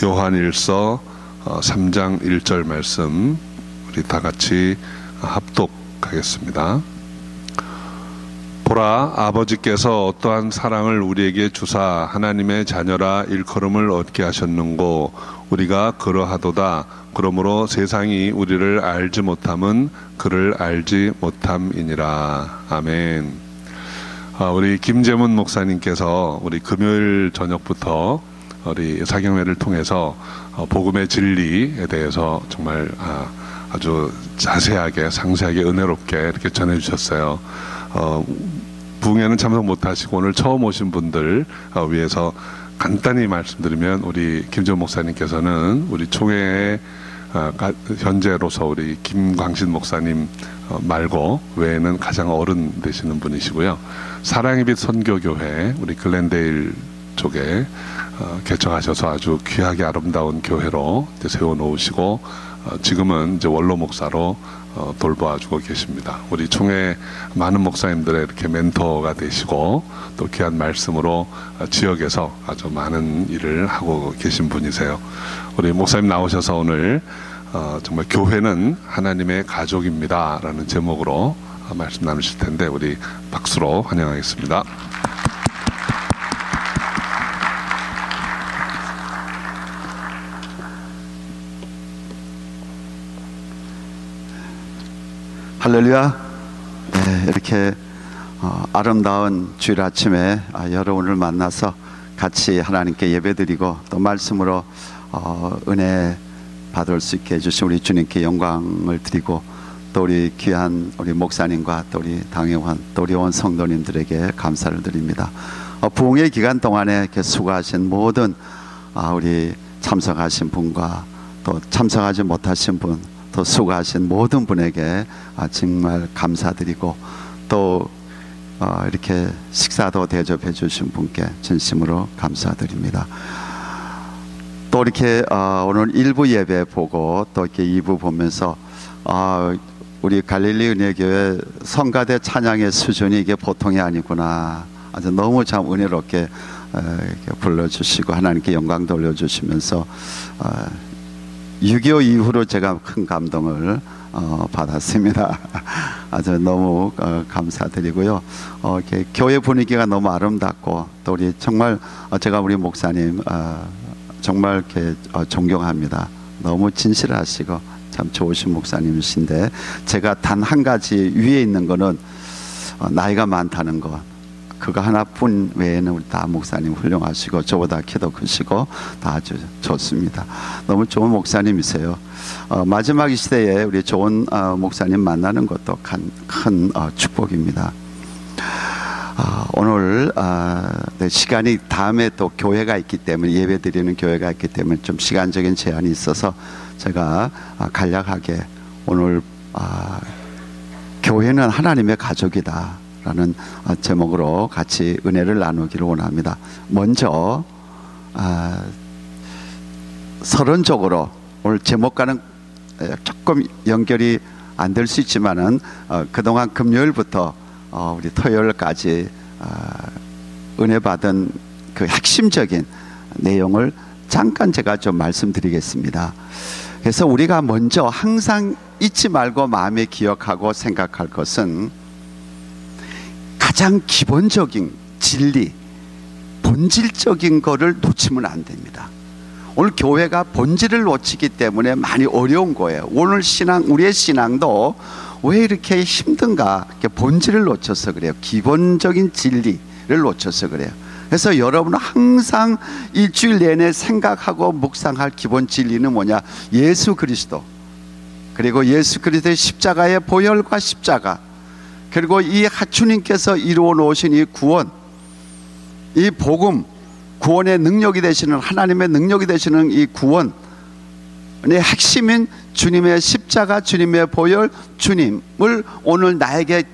요한일서 3장 1절 말씀 우리 다 같이 합독하겠습니다. 보라, 아버지께서 어떠한 사랑을 우리에게 주사 하나님의 자녀라 일컬음을 얻게 하셨는고 우리가 그러하도다. 그러므로 세상이 우리를 알지 못함은 그를 알지 못함이니라. 아멘. 우리 김재문 목사님께서 우리 금요일 저녁부터 우리 사경회를 통해서 복음의 진리에 대해서 정말 아주 자세하게 상세하게 은혜롭게 이렇게 전해주셨어요. 부흥회는 참석 못하시고 오늘 처음 오신 분들 위해서 간단히 말씀드리면, 우리 김재문 목사님께서는 우리 총회의 현재로서 우리 김광신 목사님 말고 외에는 가장 어른 되시는 분이시고요. 사랑의 빛 선교교회 우리 글렌데일 쪽에 개척하셔서 아주 귀하게 아름다운 교회로 이제 세워놓으시고 지금은 이제 원로 목사로 돌봐주고 계십니다. 우리 총회 많은 목사님들의 이렇게 멘토가 되시고 또 귀한 말씀으로 지역에서 아주 많은 일을 하고 계신 분이세요. 우리 목사님 나오셔서 오늘 정말 교회는 하나님의 가족입니다 라는 제목으로 말씀 나누실 텐데 우리 박수로 환영하겠습니다. 할렐루야. 네, 이렇게 아름다운 주일 아침에 여러분을 만나서 같이 하나님께 예배드리고 또 말씀으로 은혜 받을 수 있게 해주신 우리 주님께 영광을 드리고 또 우리 귀한 우리 목사님과 또 우리 당회원 또 우리 온 성도님들에게 감사를 드립니다. 부흥회 기간 동안에 이렇게 수고하신 모든 우리 참석하신 분과 또 참석하지 못하신 분 또 수고하신 모든 분에게 정말 감사드리고 또 이렇게 식사도 대접해 주신 분께 진심으로 감사드립니다. 또 이렇게 오늘 1부 예배 보고 또 이렇게 2부 보면서 우리 갈릴리 은혜교회 성가대 찬양의 수준이 이게 보통이 아니구나. 아주 너무 참 은혜롭게 불러주시고 하나님께 영광 돌려주시면서 6.25 이후로 제가 큰 감동을 받았습니다. 아주 너무 감사드리고요. 이렇게 교회 분위기가 너무 아름답고 또 우리 정말 제가 우리 목사님 정말 이렇게 존경합니다. 너무 진실하시고 참 좋으신 목사님이신데 제가 단 한 가지 위에 있는 거는 나이가 많다는 것, 그거 하나뿐 외에는 우리 다 목사님 훌륭하시고 저보다 키도 크시고 다 아주 좋습니다. 너무 좋은 목사님이세요. 마지막 이 시대에 우리 좋은 목사님 만나는 것도 큰 축복입니다. 오늘 시간이 다음에 또 교회가 있기 때문에 예배드리는 교회가 있기 때문에 좀 시간적인 제한이 있어서 제가 간략하게 오늘 교회는 하나님의 가족이다 라는 제목으로 같이 은혜를 나누기를 원합니다. 먼저 서론적으로 오늘 제목과는 조금 연결이 안 될 수 있지만은 그동안 금요일부터 우리 토요일까지 은혜 받은 그 핵심적인 내용을 잠깐 제가 좀 말씀드리겠습니다. 그래서 우리가 먼저 항상 잊지 말고 마음에 기억하고 생각할 것은 가장 기본적인 진리, 본질적인 거를 놓치면 안 됩니다. 오늘 교회가 본질을 놓치기 때문에 많이 어려운 거예요. 오늘 우리의 신앙도 왜 이렇게 힘든가? 본질을 놓쳐서 그래요. 기본적인 진리를 놓쳐서 그래요. 그래서 여러분은 항상 일주일 내내 생각하고 묵상할 기본 진리는 뭐냐? 예수 그리스도, 그리고 예수 그리스도의 십자가의 보혈과 십자가, 그리고 이 주님께서 이루어 놓으신 이 구원, 이 복음, 구원의 능력이 되시는 하나님의 능력이 되시는 이 구원의 핵심인 주님의 십자가, 주님의 보혈, 주님을 오늘 나에게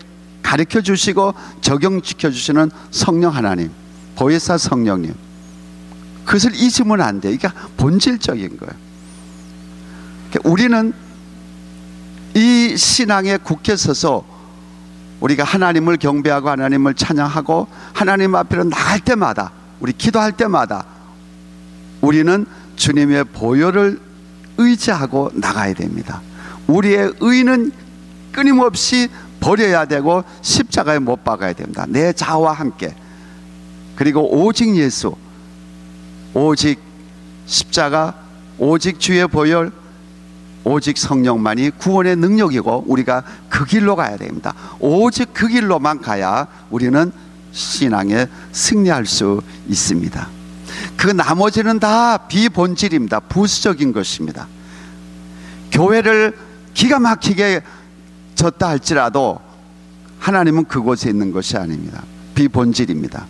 가르쳐 주시고 적용시켜 주시는 성령 하나님, 보혜사 성령님, 그것을 잊으면 안 돼. 이게 본질적인 거예요. 우리는 이 신앙에 굳게 서서 우리가 하나님을 경배하고 하나님을 찬양하고 하나님 앞으로 나갈 때마다, 우리 기도할 때마다 우리는 주님의 보혈을 의지하고 나가야 됩니다. 우리의 의는 끊임없이 버려야 되고 십자가에 못 박아야 됩니다. 내 자아와 함께. 그리고 오직 예수, 오직 십자가, 오직 주의 보혈, 오직 성령만이 구원의 능력이고 우리가 그 길로 가야 됩니다. 오직 그 길로만 가야 우리는 신앙에 승리할 수 있습니다. 그 나머지는 다 비본질입니다. 부수적인 것입니다. 교회를 기가 막히게 졌다 할지라도 하나님은 그곳에 있는 것이 아닙니다. 비본질입니다.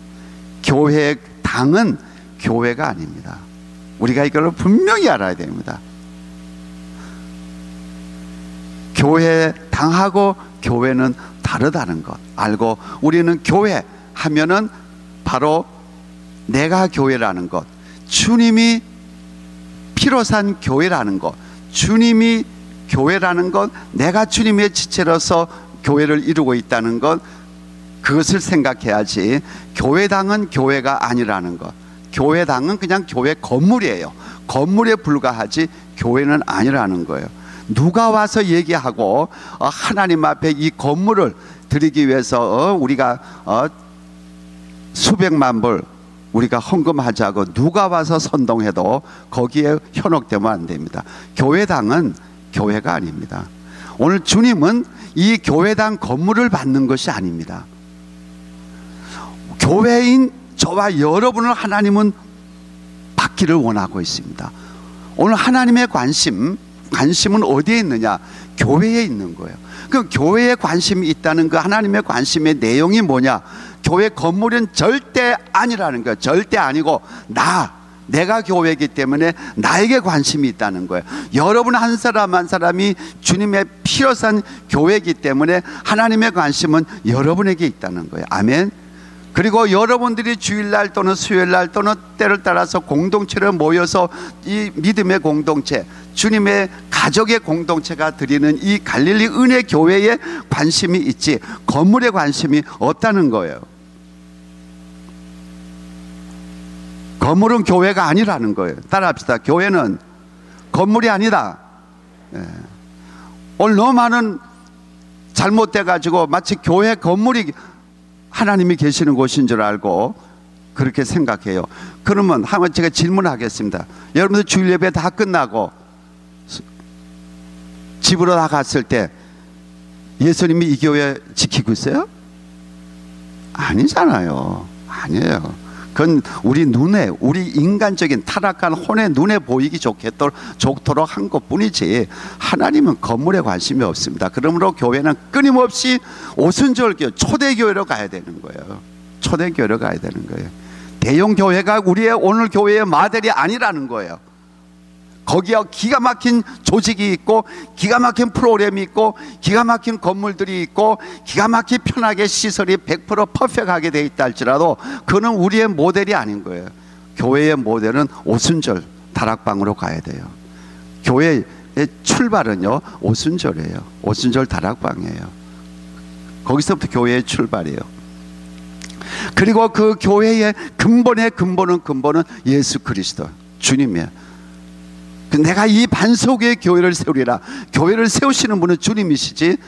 교회의 당은 교회가 아닙니다. 우리가 이걸 분명히 알아야 됩니다. 교회 당하고 교회는 다르다는 것 알고, 우리는 교회 하면은 바로 내가 교회라는 것, 주님이 피로 산 교회라는 것, 주님이 교회라는 것, 내가 주님의 지체로서 교회를 이루고 있다는 것, 그것을 생각해야지. 교회당은 교회가 아니라는 것, 교회당은 그냥 교회 건물이에요. 건물에 불과하지 교회는 아니라는 거예요. 누가 와서 얘기하고 하나님 앞에 이 건물을 드리기 위해서 우리가 수백만 불 우리가 헌금하자고 누가 와서 선동해도 거기에 현혹되면 안 됩니다. 교회당은 교회가 아닙니다. 오늘 주님은 이 교회당 건물을 받는 것이 아닙니다. 교회인 저와 여러분을 하나님은 받기를 원하고 있습니다. 오늘 하나님의 관심은 어디에 있느냐? 교회에 있는 거예요. 그 교회에 관심이 있다는 그 하나님의 관심의 내용이 뭐냐? 교회 건물은 절대 아니라는 거예요. 절대 아니고 내가 교회이기 때문에 나에게 관심이 있다는 거예요. 여러분 한 사람 한 사람이 주님의 피로 산 교회이기 때문에 하나님의 관심은 여러분에게 있다는 거예요. 아멘. 그리고 여러분들이 주일날 또는 수요일날 또는 때를 따라서 공동체를 모여서 이 믿음의 공동체, 주님의 가족의 공동체가 드리는 이 갈릴리 은혜 교회에 관심이 있지 건물에 관심이 없다는 거예요. 건물은 교회가 아니라는 거예요. 따라합시다. 교회는 건물이 아니다. 오늘 너무 많은 잘못돼 가지고 마치 교회 건물이 하나님이 계시는 곳인 줄 알고 그렇게 생각해요. 그러면 한번 제가 질문하겠습니다. 여러분들 주일 예배 다 끝나고 집으로 나갔을 때 예수님이 이 교회 지키고 있어요? 아니잖아요. 아니에요. 그건 우리 눈에, 우리 인간적인 타락한 혼의 눈에 보이기 좋도록 한 것뿐이지 하나님은 건물에 관심이 없습니다. 그러므로 교회는 끊임없이 오순절교, 초대교회로 가야 되는 거예요. 초대교회로 가야 되는 거예요. 대형교회가 우리의 오늘 교회의 모델이 아니라는 거예요. 거기에 기가 막힌 조직이 있고 기가 막힌 프로그램이 있고 기가 막힌 건물들이 있고 기가 막힌 편하게 시설이 100% 퍼펙트하게 돼 있다 할지라도 그는 우리의 모델이 아닌 거예요. 교회의 모델은 오순절 다락방으로 가야 돼요. 교회의 출발은요 오순절이에요. 오순절 다락방이에요. 거기서부터 교회의 출발이에요. 그리고 그 교회의 근본은 예수 그리스도 주님이에요. 내가 이 반석의 교회를 세우리라. 교회를 세우시는 분은 주님이시지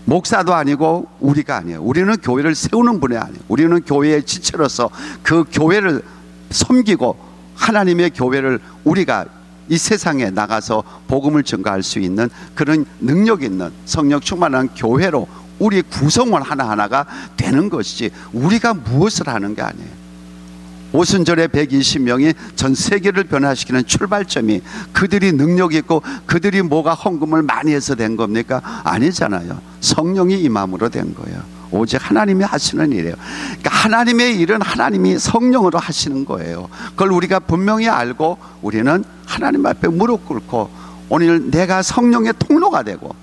목사도 아니고 우리가 아니에요. 우리는 교회를 세우는 분이 아니에요. 우리는 교회의 지체로서 그 교회를 섬기고 하나님의 교회를 우리가 이 세상에 나가서 복음을 전가할 수 있는 그런 능력 있는 성령 충만한 교회로 우리 구성원 하나하나가 되는 것이지 우리가 무엇을 하는 게 아니에요. 오순절에 120명이 전 세계를 변화시키는 출발점이 그들이 능력 있고 그들이 뭐가 헌금을 많이 해서 된 겁니까? 아니잖아요. 성령이 임함으로 된 거예요. 오직 하나님이 하시는 일이에요. 그러니까 하나님의 일은 하나님이 성령으로 하시는 거예요. 그걸 우리가 분명히 알고 우리는 하나님 앞에 무릎 꿇고 오늘 내가 성령의 통로가 되고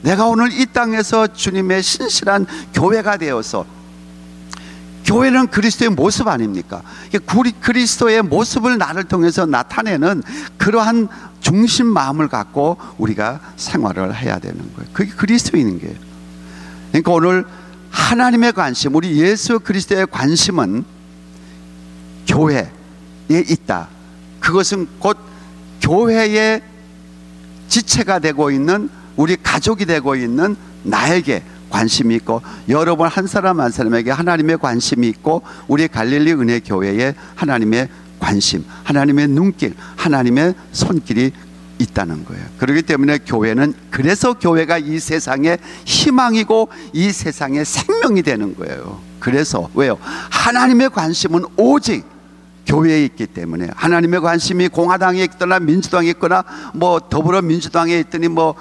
내가 오늘 이 땅에서 주님의 신실한 교회가 되어서 교회는 그리스도의 모습 아닙니까? 그리스도의 모습을 나를 통해서 나타내는 그러한 중심 마음을 갖고 우리가 생활을 해야 되는 거예요. 그게 그리스도인인 거예요. 그러니까 오늘 하나님의 관심, 우리 예수 그리스도의 관심은 교회, 있다. 그것은 곧 교회의 지체가 되고 있는, 우리 가족이 되고 있는 나에게 관심이 있고, 여러분 한 사람 한 사람에게 하나님의 관심이 있고, 우리 갈릴리 은혜 교회에 하나님의 관심, 하나님의 눈길, 하나님의 손길이 있다는 거예요. 그렇기 때문에 교회는, 그래서 교회가 이 세상의 희망이고 이 세상의 생명이 되는 거예요. 그래서 왜요? 하나님의 관심은 오직 교회에 있기 때문에. 하나님의 관심이 공화당에 있거나 민주당에 있거나 뭐 더불어민주당에 있더니 뭐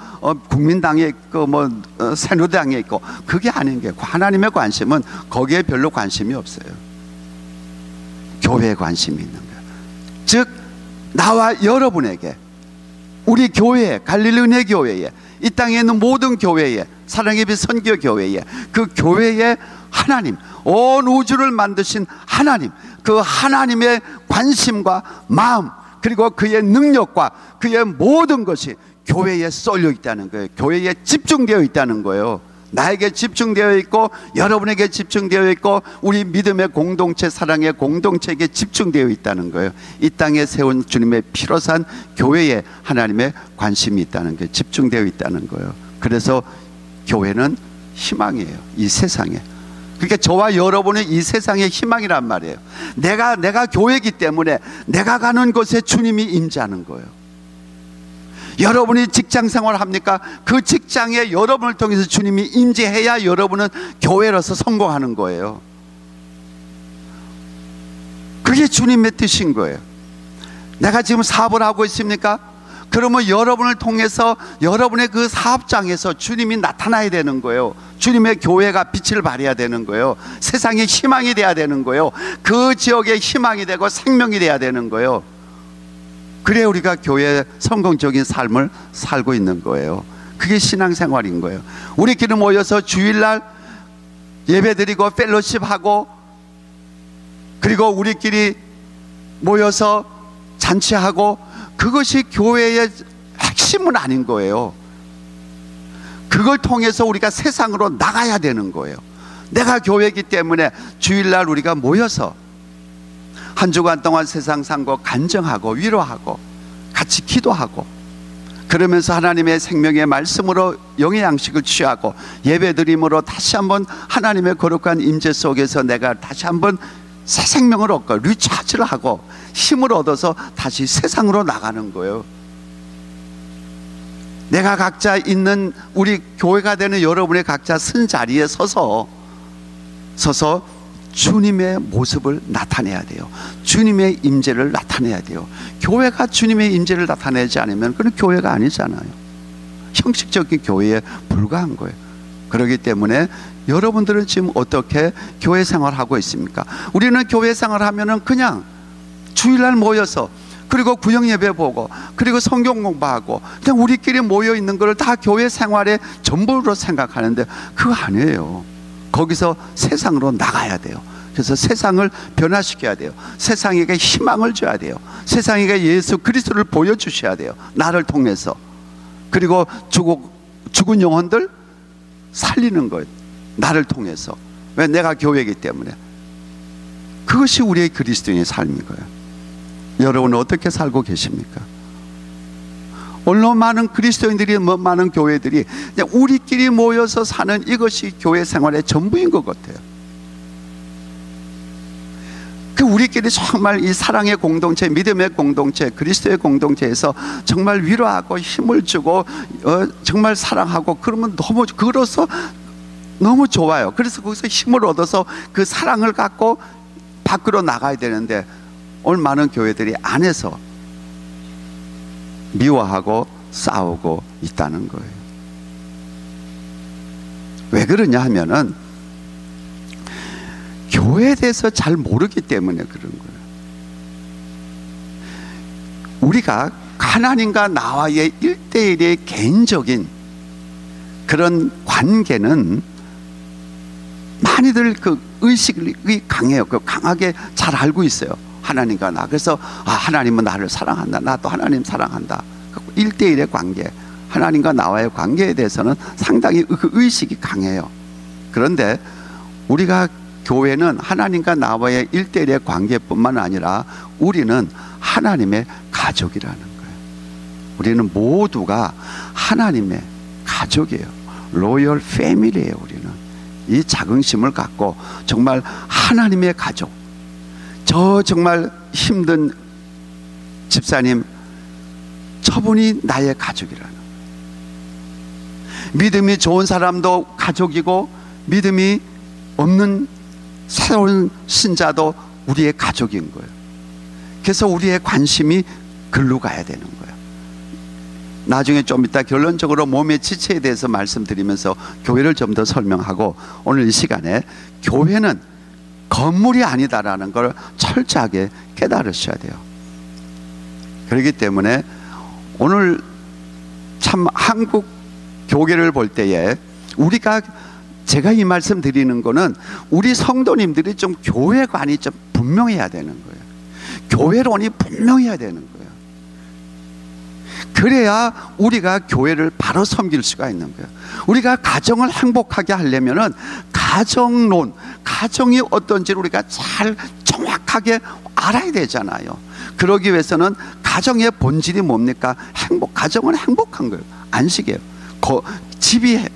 국민당에 있고 뭐 새누리당에 있고, 그게 아닌 게, 하나님의 관심은 거기에 별로 관심이 없어요. 교회에 관심이 있는 거예요. 즉 나와 여러분에게, 우리 교회에, 갈릴리 은혜 교회에, 이 땅에 있는 모든 교회에, 사랑의 빛 선교 교회에, 그 교회에 하나님, 온 우주를 만드신 하나님, 그 하나님의 관심과 마음, 그리고 그의 능력과 그의 모든 것이 교회에 쏠려 있다는 거예요. 교회에 집중되어 있다는 거예요. 나에게 집중되어 있고, 여러분에게 집중되어 있고, 우리 믿음의 공동체, 사랑의 공동체에게 집중되어 있다는 거예요. 이 땅에 세운 주님의 피로 산 교회에 하나님의 관심이 있다는 거예요. 집중되어 있다는 거예요. 그래서 교회는 희망이에요, 이 세상에. 그러니까 저와 여러분은 이 세상의 희망이란 말이에요. 내가 교회이기 때문에 내가 가는 곳에 주님이 임재하는 거예요. 여러분이 직장 생활을 합니까? 그 직장에 여러분을 통해서 주님이 임재해야 여러분은 교회로서 성공하는 거예요. 그게 주님의 뜻인 거예요. 내가 지금 사업을 하고 있습니까? 그러면 여러분을 통해서 여러분의 그 사업장에서 주님이 나타나야 되는 거예요. 주님의 교회가 빛을 발해야 되는 거예요. 세상에 희망이 돼야 되는 거예요. 그 지역에 희망이 되고 생명이 돼야 되는 거예요. 그래 우리가 교회의 성공적인 삶을 살고 있는 거예요. 그게 신앙생활인 거예요. 우리끼리 모여서 주일날 예배드리고 펠로십하고, 그리고 우리끼리 모여서 잔치하고, 그것이 교회의 핵심은 아닌 거예요. 그걸 통해서 우리가 세상으로 나가야 되는 거예요. 내가 교회이기 때문에 주일날 우리가 모여서 한 주간 동안 세상 산 거 간증하고 위로하고 같이 기도하고, 그러면서 하나님의 생명의 말씀으로 영의 양식을 취하고, 예배드림으로 다시 한번 하나님의 거룩한 임재 속에서 내가 다시 한번 새 생명을 얻고 리차지를 하고 힘을 얻어서 다시 세상으로 나가는 거예요. 내가 각자 있는, 우리 교회가 되는 여러분의 각자 쓴 자리에 서서 주님의 모습을 나타내야 돼요. 주님의 임재를 나타내야 돼요. 교회가 주님의 임재를 나타내지 않으면 그건 교회가 아니잖아요. 형식적인 교회에 불과한 거예요. 그렇기 때문에 여러분들은 지금 어떻게 교회 생활하고 있습니까? 우리는 교회 생활하면은 그냥 주일날 모여서, 그리고 구역 예배 보고, 그리고 성경 공부하고, 그냥 우리끼리 모여 있는 걸 다 교회 생활의 전부로 생각하는데 그거 아니에요. 거기서 세상으로 나가야 돼요. 그래서 세상을 변화시켜야 돼요. 세상에게 희망을 줘야 돼요. 세상에게 예수 그리스도를 보여주셔야 돼요. 나를 통해서. 그리고 죽은 영혼들 살리는 거예요. 나를 통해서. 왜? 내가 교회이기 때문에. 그것이 우리의 그리스도인의 삶인 거예요. 여러분은 어떻게 살고 계십니까? 얼마나 많은 그리스도인들이, 많은 교회들이 그냥 우리끼리 모여서 사는 이것이 교회 생활의 전부인 것 같아요. 그 우리끼리 정말 이 사랑의 공동체, 믿음의 공동체, 그리스도의 공동체에서 정말 위로하고 힘을 주고 정말 사랑하고, 그러면 그로서 너무 좋아요. 그래서 거기서 힘을 얻어서 그 사랑을 갖고 밖으로 나가야 되는데, 오늘 많은 교회들이 안에서 미워하고 싸우고 있다는 거예요. 왜 그러냐 하면은 교회에 대해서 잘 모르기 때문에 그런 거예요. 우리가 하나님과 나와의 1대1의 개인적인 그런 관계는 많이들 그 의식이 강해요. 그 강하게 잘 알고 있어요. 하나님과 나. 그래서 하나님은 나를 사랑한다. 나도 하나님 사랑한다. 1대1의 관계, 하나님과 나와의 관계에 대해서는 상당히 그 의식이 강해요. 그런데 우리가 교회는 하나님과 나와의 일대일의 관계뿐만 아니라 우리는 하나님의 가족이라는 거예요. 우리는 모두가 하나님의 가족이에요. 로열 패밀리예요. 우리는 이 자긍심을 갖고 정말 하나님의 가족, 저 정말 힘든 집사님, 저분이 나의 가족이라는 거예요. 믿음이 좋은 사람도 가족이고 믿음이 없는 새로운 신자도 우리의 가족인 거예요. 그래서 우리의 관심이 글로 가야 되는 거예요. 나중에 좀 이따 결론적으로 몸의 지체에 대해서 말씀드리면서 교회를 좀 더 설명하고, 오늘 이 시간에 교회는 건물이 아니다라는 걸 철저하게 깨달으셔야 돼요. 그렇기 때문에 오늘 참 한국 교회를 볼 때에 제가 이 말씀 드리는 거는 우리 성도님들이 좀 교회관이 좀 분명해야 되는 거예요. 교회론이 분명해야 되는 거예요. 그래야 우리가 교회를 바로 섬길 수가 있는 거예요. 우리가 가정을 행복하게 하려면은 가정론, 가정이 어떤지를 우리가 잘 정확하게 알아야 되잖아요. 그러기 위해서는 가정의 본질이 뭡니까? 가정은 행복한 거예요. 안식이에요. 집이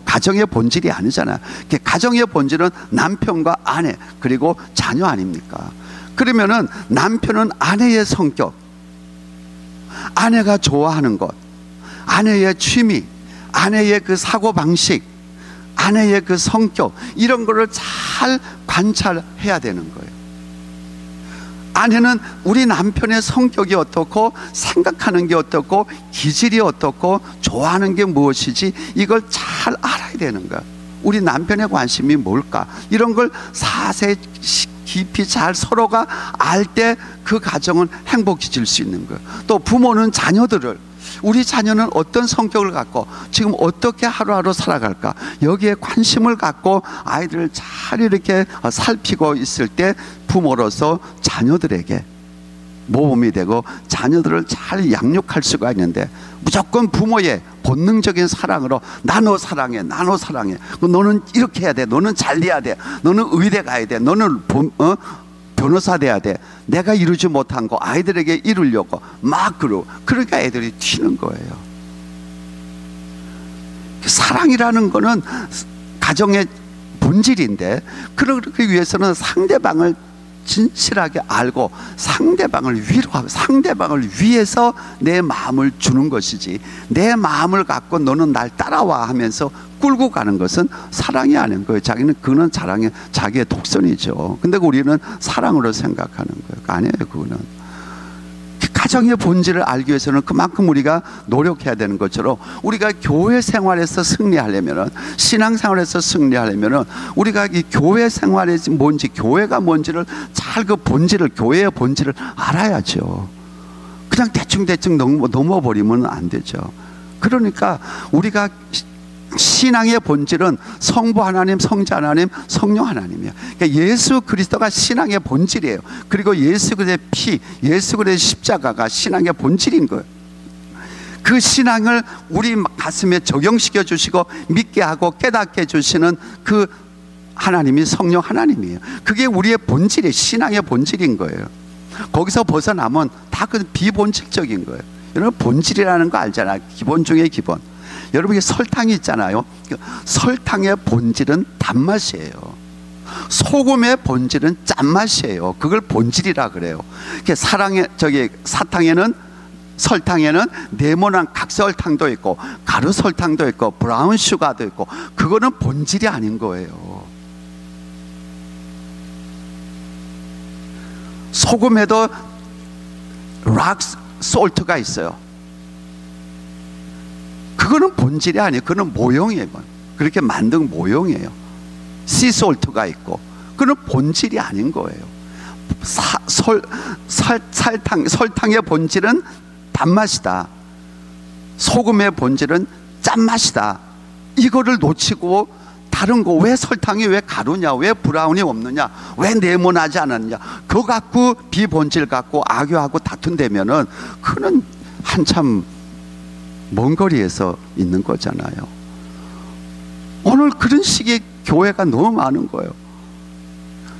가정의 본질이 아니잖아요. 가정의 본질은 남편과 아내 그리고 자녀 아닙니까? 그러면은 남편은 아내의 성격, 아내가 좋아하는 것, 아내의 취미, 아내의 그 사고방식, 아내의 그 성격, 이런 거를 잘 관찰해야 되는 거예요. 아내는 우리 남편의 성격이 어떻고 생각하는 게 어떻고 기질이 어떻고 좋아하는 게 무엇이지, 이걸 잘 알아야 되는 거야. 우리 남편의 관심이 뭘까, 이런 걸 자세히 깊이 잘 서로가 알 때 그 가정은 행복해질 수 있는 거예요. 또 부모는 자녀들을, 우리 자녀는 어떤 성격을 갖고 지금 어떻게 하루하루 살아갈까, 여기에 관심을 갖고 아이들을 잘 이렇게 살피고 있을 때 부모로서 자녀들에게 모범이 되고 자녀들을 잘 양육할 수가 있는데, 무조건 부모의 본능적인 사랑으로 나 너 사랑해, 나 너 사랑해, 너는 이렇게 해야 돼, 너는 잘 돼야 돼, 너는 의대 가야 돼, 너는 변호사 돼야 돼, 내가 이루지 못한 거 아이들에게 이루려고 막 그러니까 애들이 튀는 거예요. 사랑이라는 거는 가정의 본질인데, 그러기 위해서는 상대방을 진실하게 알고 상대방을 위로하고 상대방을 위해서 내 마음을 주는 것이지, 내 마음을 갖고 너는 날 따라와 하면서 끌고 가는 것은 사랑이 아닌 거예요. 그거는 자기의 독선이죠. 근데 우리는 사랑으로 생각하는 거예요. 아니에요. 그거는 가정의 본질을 알기 위해서는 그만큼 우리가 노력해야 되는 것처럼, 우리가 교회 생활에서 승리하려면, 신앙생활에서 승리하려면 우리가 이 교회 생활이 뭔지, 교회가 뭔지를 잘 그 본질을, 교회의 본질을 알아야죠. 그냥 대충 넘어버리면 안 되죠. 그러니까 우리가 신앙의 본질은 성부 하나님, 성자 하나님, 성령 하나님이에요. 그러니까 예수 그리스도가 신앙의 본질이에요. 그리고 예수 그리스도의 피, 예수 그리스도의 십자가가 신앙의 본질인 거예요. 그 신앙을 우리 가슴에 적용시켜 주시고 믿게 하고 깨닫게 해주시는 그 하나님이 성령 하나님이에요. 그게 우리의 본질이에요. 신앙의 본질인 거예요. 거기서 벗어나면 다 그 비본질적인 거예요. 여러분 본질이라는 거 알잖아요. 기본 중에 기본. 여러분, 설탕이 있잖아요. 설탕의 본질은 단맛이에요. 소금의 본질은 짠맛이에요. 그걸 본질이라 그래요. 설탕에는 네모난 각설탕도 있고 가루 설탕도 있고 브라운 슈가도 있고, 그거는 본질이 아닌 거예요. 소금에도 락 솔트가 있어요. 그거는 본질이 아니에요. 그거는 모형이에요. 그렇게 만든 모형이에요. 씨솔트가 있고, 그거는 본질이 아닌 거예요. 설탕의 본질은 단맛이다, 소금의 본질은 짠맛이다. 이거를 놓치고 다른 거, 왜 설탕이 왜 가루냐, 왜 브라운이 없느냐, 왜 네모나지 않았느냐, 그거 갖고 비본질 갖고 악유하고 다툰다면은 그는 한참 먼 거리에서 있는 거잖아요. 오늘 그런 식의 교회가 너무 많은 거예요.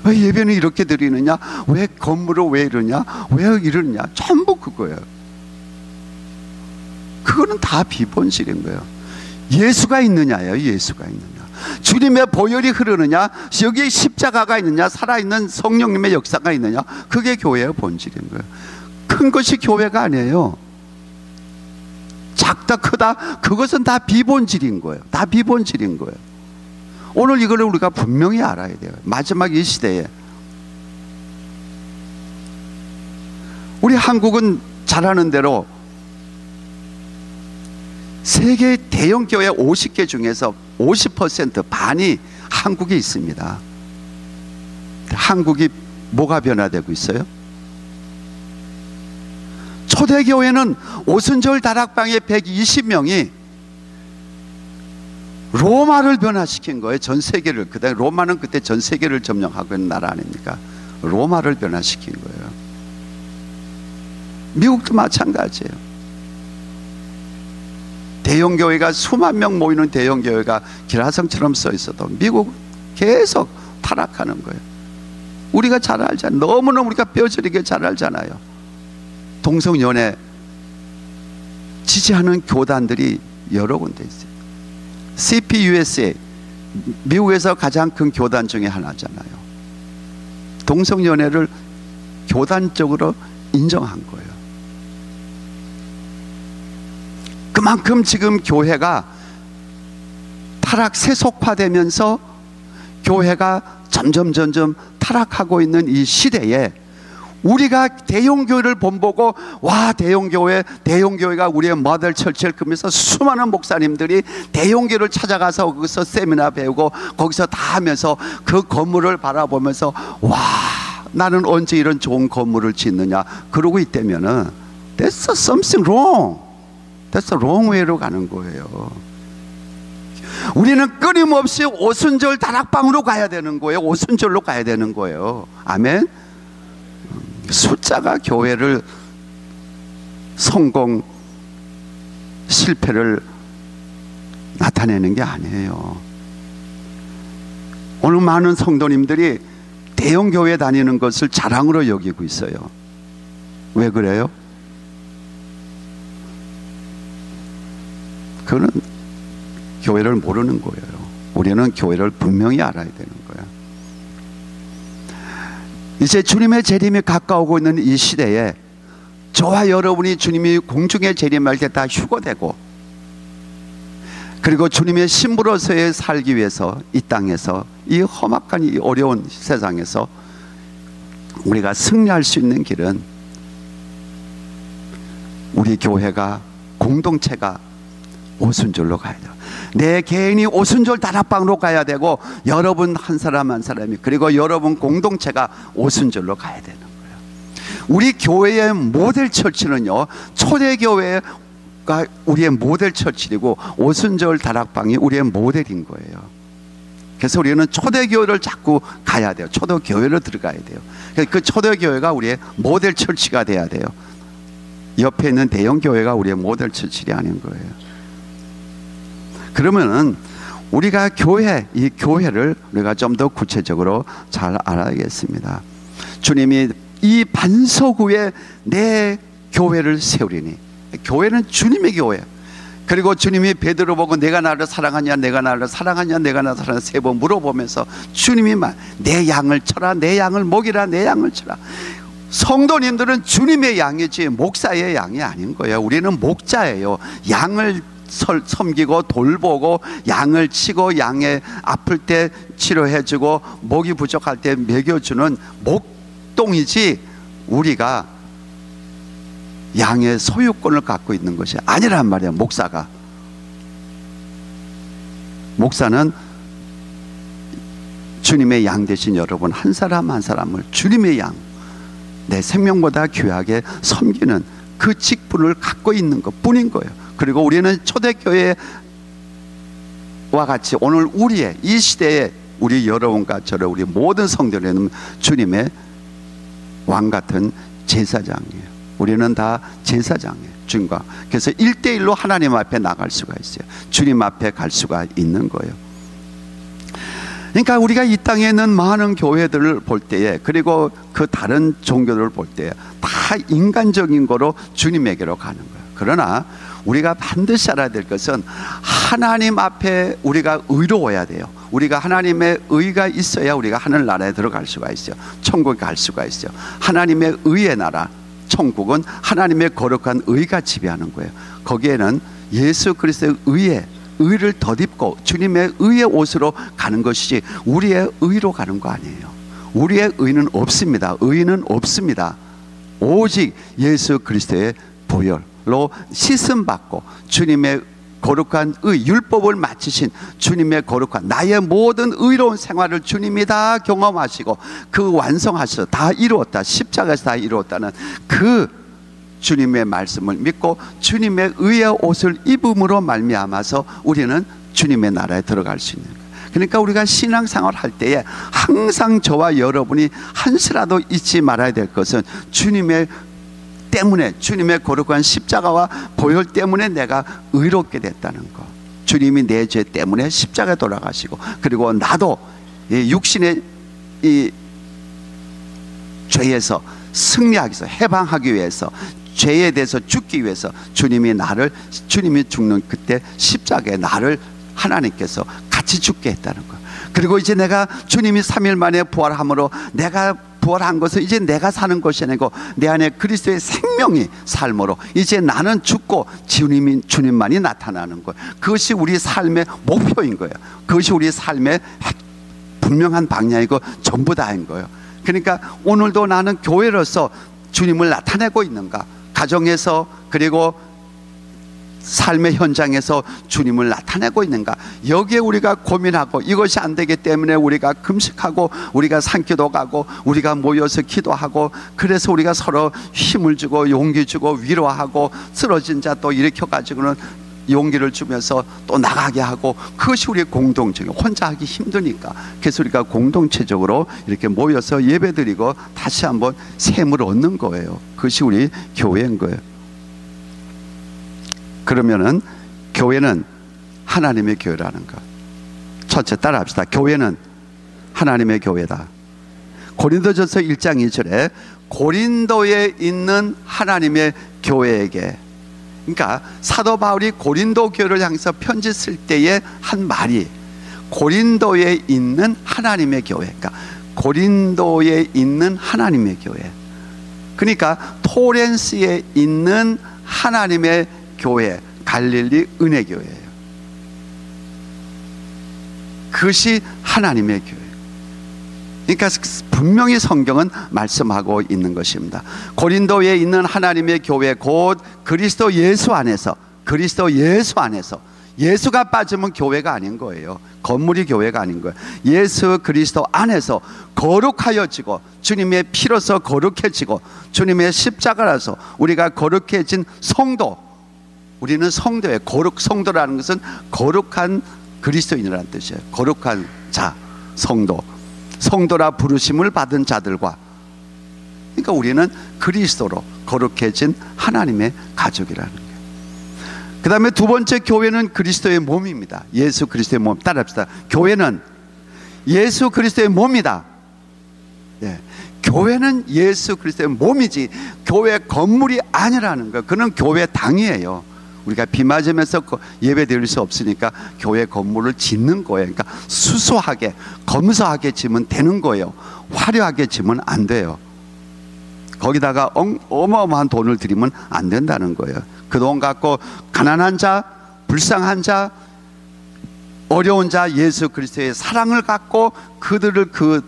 왜 예배는 이렇게 드리느냐? 왜 건물을 왜 이러냐? 왜 이러냐? 전부 그거예요. 그거는 다 비본질인 거예요. 예수가 있느냐예요. 예수가 있느냐. 주님의 보혈이 흐르느냐, 여기에 십자가가 있느냐, 살아있는 성령님의 역사가 있느냐, 그게 교회의 본질인 거예요. 큰 것이 교회가 아니에요. 작다 크다 그것은 다 비본질인 거예요. 다 비본질인 거예요. 오늘 이걸 우리가 분명히 알아야 돼요. 마지막 이 시대에 우리 한국은 잘하는 대로 세계 대형 교회 50개 중에서 50% 반이 한국에 있습니다. 한국이 뭐가 변화되고 있어요? 초대교회는 오순절 다락방에 120명이 로마를 변화시킨 거예요. 전 세계를. 그다음에 로마는 그때 전 세계를 점령하고 있는 나라 아닙니까? 로마를 변화시킨 거예요. 미국도 마찬가지예요. 대형교회가 수만 명 모이는 대형교회가 기라성처럼 써 있어도 미국 계속 타락하는 거예요. 우리가 잘 알잖아요. 너무나 우리가 뼈저리게 잘 알잖아요. 동성연애 지지하는 교단들이 여러 군데 있어요. CPUSA 미국에서 가장 큰 교단 중에 하나잖아요. 동성연애를 교단적으로 인정한 거예요. 그만큼 지금 교회가 타락 세속화되면서 교회가 점점 타락하고 있는 이 시대에 우리가 대형교회를 본보고 와 대형교회가 우리의 모델 철치를 그러면서 수많은 목사님들이 대형교회를 찾아가서 거기서 세미나 배우고 거기서 다 하면서 그 건물을 바라보면서 와 나는 언제 이런 좋은 건물을 짓느냐 그러고 있다면은 That's something wrong. That's the wrong way로 가는 거예요. 우리는 끊임없이 오순절 다락방으로 가야 되는 거예요. 오순절로 가야 되는 거예요. 아멘. 숫자가 교회를 성공 실패를 나타내는 게 아니에요. 오늘 많은 성도님들이 대형 교회 다니는 것을 자랑으로 여기고 있어요. 왜 그래요? 그거는 교회를 모르는 거예요. 우리는 교회를 분명히 알아야 되는 거예요. 이제 주님의 재림이 가까우고 있는 이 시대에 저와 여러분이 주님이 공중에 재림할 때 다 휴거되고 그리고 주님의 신부로서의 살기 위해서 이 땅에서 이 험악한 이 어려운 세상에서 우리가 승리할 수 있는 길은 우리 교회가 공동체가 오순절로 가야 돼요. 내 개인이 오순절 다락방으로 가야 되고 여러분 한 사람 한 사람이 그리고 여러분 공동체가 오순절로 가야 되는 거예요. 우리 교회의 모델 처치는요 초대교회가 우리의 모델 처치이고 오순절 다락방이 우리의 모델인 거예요. 그래서 우리는 초대교회를 자꾸 가야 돼요. 초대교회로 들어가야 돼요. 그 초대교회가 우리의 모델 처치가 돼야 돼요. 옆에 있는 대형교회가 우리의 모델 처치가 아닌 거예요. 그러면은 우리가 이 교회를 우리가 좀 더 구체적으로 잘 알아야겠습니다. 주님이 이 반석 위에 내 교회를 세우리니 교회는 주님의 교회. 그리고 주님이 베드로 보고 내가 나를 사랑하냐 내가 나를 사랑하냐 내가 나를 사랑하냐 세 번 물어보면서 주님이 내 양을 쳐라 내 양을 먹이라 내 양을 쳐라. 성도님들은 주님의 양이지 목사의 양이 아닌 거예요. 우리는 목자예요. 양을 섬기고 돌보고 양을 치고 양의 아플 때 치료해주고 목이 부족할 때 먹여주는 목동이지 우리가 양의 소유권을 갖고 있는 것이 아니란 말이야. 목사는 주님의 양 되신 여러분 한 사람 한 사람을 주님의 양 내 생명보다 귀하게 섬기는 그 직분을 갖고 있는 것 뿐인 거예요. 그리고 우리는 초대교회와 같이 오늘 우리의 이 시대에 우리 여러분과 저를 우리 모든 성도들은 주님의 왕 같은 제사장이에요. 우리는 다 제사장이에요. 주님과. 그래서 1대1로 하나님 앞에 나갈 수가 있어요. 주님 앞에 갈 수가 있는 거예요. 그러니까 우리가 이 땅에 있는 많은 교회들을 볼 때에, 그리고 그 다른 종교들을 볼 때에 다 인간적인 거로 주님에게로 가는 거예요. 그러나 우리가 반드시 알아야 될 것은 하나님 앞에 우리가 의로워야 돼요. 우리가 하나님의 의가 있어야 우리가 하늘나라에 들어갈 수가 있어요. 천국에 갈 수가 있어요. 하나님의 의의 나라, 천국은 하나님의 거룩한 의가 지배하는 거예요. 거기에는 예수 그리스도의 의를 덧입고 주님의 의의 옷으로 가는 것이지 우리의 의로 가는 거 아니에요. 우리의 의는 없습니다. 의는 없습니다. 오직 예수 그리스도의 보혈로 씻음받고 주님의 거룩한 의, 율법을 마치신 주님의 거룩한 나의 모든 의로운 생활을 주님이 다 경험하시고 그 완성하셔서 다 이루었다, 십자가에서 다 이루었다는 그 주님의 말씀을 믿고 주님의 의의 옷을 입음으로 말미암아서 우리는 주님의 나라에 들어갈 수 있는 거예요. 그러니까 우리가 신앙생활을 할 때에 항상 저와 여러분이 한시라도 잊지 말아야 될 것은 주님의 때문에, 주님의 거룩한 십자가와 보혈 때문에 내가 의롭게 됐다는 것. 주님이 내 죄 때문에 십자가에 돌아가시고, 그리고 나도 이 육신의 이 죄에서 승리하기 위해서, 해방하기 위해서, 죄에 대해서 죽기 위해서 주님이 죽는 그때 십자가에 나를 하나님께서 같이 죽게 했다는 것. 그리고 이제 내가 주님이 3일 만에 부활함으로 내가 부활한 것은 이제 내가 사는 것이 아니고 내 안에 그리스도의 생명이 삶으로 이제 나는 죽고 주님만이 나타나는 거예요. 그것이 우리 삶의 목표인 거예요. 그것이 우리 삶의 분명한 방향이고 전부 다인 거예요. 그러니까 오늘도 나는 교회로서 주님을 나타내고 있는가? 가정에서, 그리고 삶의 현장에서 주님을 나타내고 있는가? 여기에 우리가 고민하고 이것이 안 되기 때문에 우리가 금식하고 우리가 산기도 가고 우리가 모여서 기도하고, 그래서 우리가 서로 힘을 주고 용기 주고 위로하고, 쓰러진 자 또 일으켜가지고는 용기를 주면서 또 나가게 하고, 그것이 우리의 공동체. 혼자 하기 힘드니까 그래서 우리가 공동체적으로 이렇게 모여서 예배드리고 다시 한번 샘을 얻는 거예요. 그것이 우리 교회인 거예요. 그러면은 교회는 하나님의 교회라는 것. 첫째, 따라합시다. 교회는 하나님의 교회다. 고린도전서 1장 2절에 고린도에 있는 하나님의 교회에게, 그러니까 사도 바울이 고린도 교회를 향해서 편지 쓸 때에 한 말이 고린도에 있는 하나님의 교회, 그러니까 고린도에 있는 하나님의 교회, 그러니까 토렌스에 있는 하나님의 교회, 갈릴리 은혜교회예요. 그것이 하나님의 교회. 그러니까 분명히 성경은 말씀하고 있는 것입니다. 고린도에 있는 하나님의 교회, 곧 그리스도 예수 안에서, 그리스도 예수 안에서, 예수가 빠지면 교회가 아닌 거예요. 건물이 교회가 아닌 거예요. 예수 그리스도 안에서 거룩하여지고 주님의 피로서 거룩해지고 주님의 십자가라서 우리가 거룩해진 성도, 우리는 성도예요. 성도라는 것은 거룩한 그리스도인이라는 뜻이에요. 거룩한 자, 성도라 부르심을 받은 자들과, 그러니까 우리는 그리스도로 거룩해진 하나님의 가족이라는 거예요. 그 다음에 두 번째, 교회는 그리스도의 몸입니다. 예수 그리스도의 몸. 따라합시다. 교회는 예수 그리스도의 몸이다. 예. 교회는 예수 그리스도의 몸이지 교회 건물이 아니라는 거예요. 그는 교회 당이에요. 우리가 비 맞으면서 예배 드릴 수 없으니까 교회 건물을 짓는 거예요. 그러니까 수수하게, 검소하게 지으면 되는 거예요. 화려하게 지으면 안 돼요. 거기다가 어마어마한 돈을 들이면 안 된다는 거예요. 그 돈 갖고 가난한 자, 불쌍한 자, 어려운 자, 예수 그리스도의 사랑을 갖고 그들을 그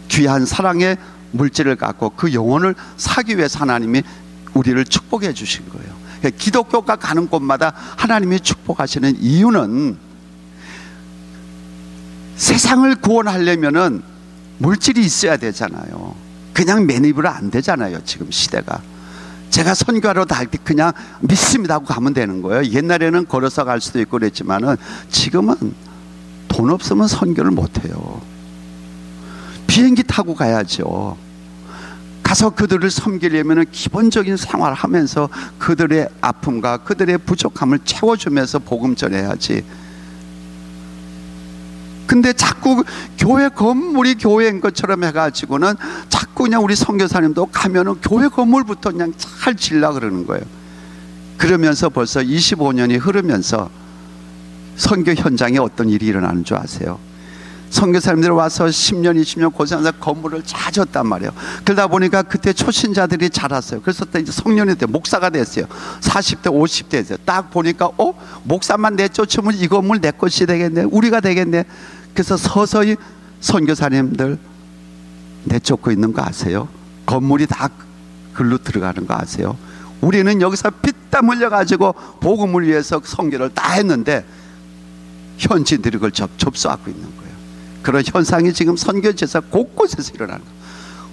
귀한 사랑의 물질을 갖고 그 영혼을 사기 위해서 하나님이 우리를 축복해 주신 거예요. 기독교가 가는 곳마다 하나님이 축복하시는 이유는, 세상을 구원하려면은 물질이 있어야 되잖아요. 그냥 매입으로 안 되잖아요. 지금 시대가. 제가 선교하러 다닐 때 그냥 믿습니다 하고 가면 되는 거예요. 옛날에는 걸어서 갈 수도 있고 그랬지만은 지금은 돈 없으면 선교를 못 해요. 비행기 타고 가야죠. 가서 그들을 섬기려면 기본적인 생활을 하면서 그들의 아픔과 그들의 부족함을 채워주면서 복음 전해야지. 근데 자꾸 교회 건물이 교회인 것처럼 해가지고는 자꾸 그냥 우리 선교사님도 가면은 교회 건물부터 그냥 잘 지으려고 그러는 거예요. 그러면서 벌써 25년이 흐르면서 선교 현장에 어떤 일이 일어나는 줄 아세요? 선교사님들이 와서 10년, 20년 고생해서 건물을 잘 졌단 말이에요. 그러다 보니까 그때 초신자들이 자랐어요. 그래서 또 이제 성년이 돼 목사가 됐어요. 40대, 50대 됐어요. 딱 보니까 목사만 내쫓으면 이 건물 내 것이 되겠네, 우리가 되겠네. 그래서 서서히 선교사님들 내쫓고 있는 거 아세요? 건물이 다 글로 들어가는 거 아세요? 우리는 여기서 피땀 흘려가지고 복음을 위해서 선교를 다 했는데 현지인들이 그걸 접수하고 있는 거예요. 그런 현상이 지금 선교지에서 곳곳에서 일어나는 거예요.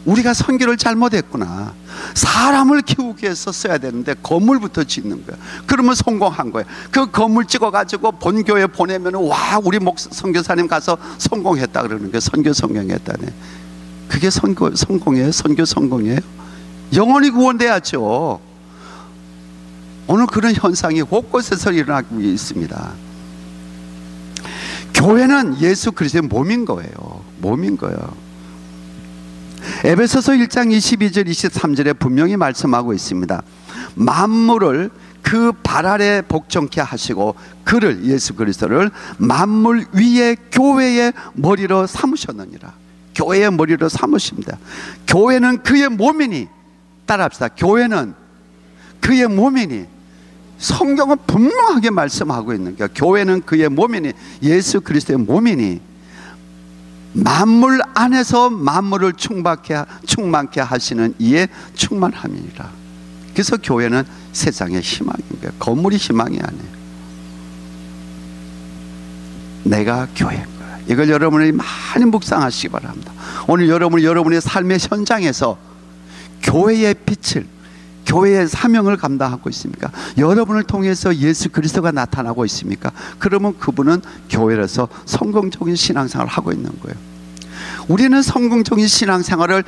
우리가 선교를 잘못했구나. 사람을 키우기 위해서 써야 되는데 건물부터 짓는 거예요. 그러면 성공한 거예요. 그 건물 찍어가지고 본교에 보내면 와, 우리 선교사님 가서 성공했다 그러는 거예요. 선교 성공했다네. 그게 성공이에요? 선교 성공이에요? 영혼이 구원돼야죠. 오늘 그런 현상이 곳곳에서 일어나고 있습니다. 교회는 예수 그리스도의 몸인 거예요. 몸인 거예요. 에베소서 1장 22절 23절에 분명히 말씀하고 있습니다. 만물을 그 발 아래 복종케 하시고 그를, 예수 그리스도를 만물 위에 교회의 머리로 삼으셨느니라. 교회의 머리로 삼으십니다. 교회는 그의 몸이니, 따라합시다. 교회는 그의 몸이니. 성경은 분명하게 말씀하고 있는 거예요. 교회는 그의 몸이니, 예수 그리스도의 몸이니 만물 안에서 만물을 충만케 하시는 이의 충만함이니라. 그래서 교회는 세상의 희망인 거예요. 건물이 희망이 아니에요. 내가 교회인 거예요. 이걸 여러분이 많이 묵상하시기 바랍니다. 오늘 여러분의 삶의 현장에서 교회의 빛을, 교회의 사명을 감당하고 있습니까? 여러분을 통해서 예수 그리스도가 나타나고 있습니까? 그러면 그분은 교회에서 성공적인 신앙생활을 하고 있는 거예요. 우리는 성공적인 신앙생활을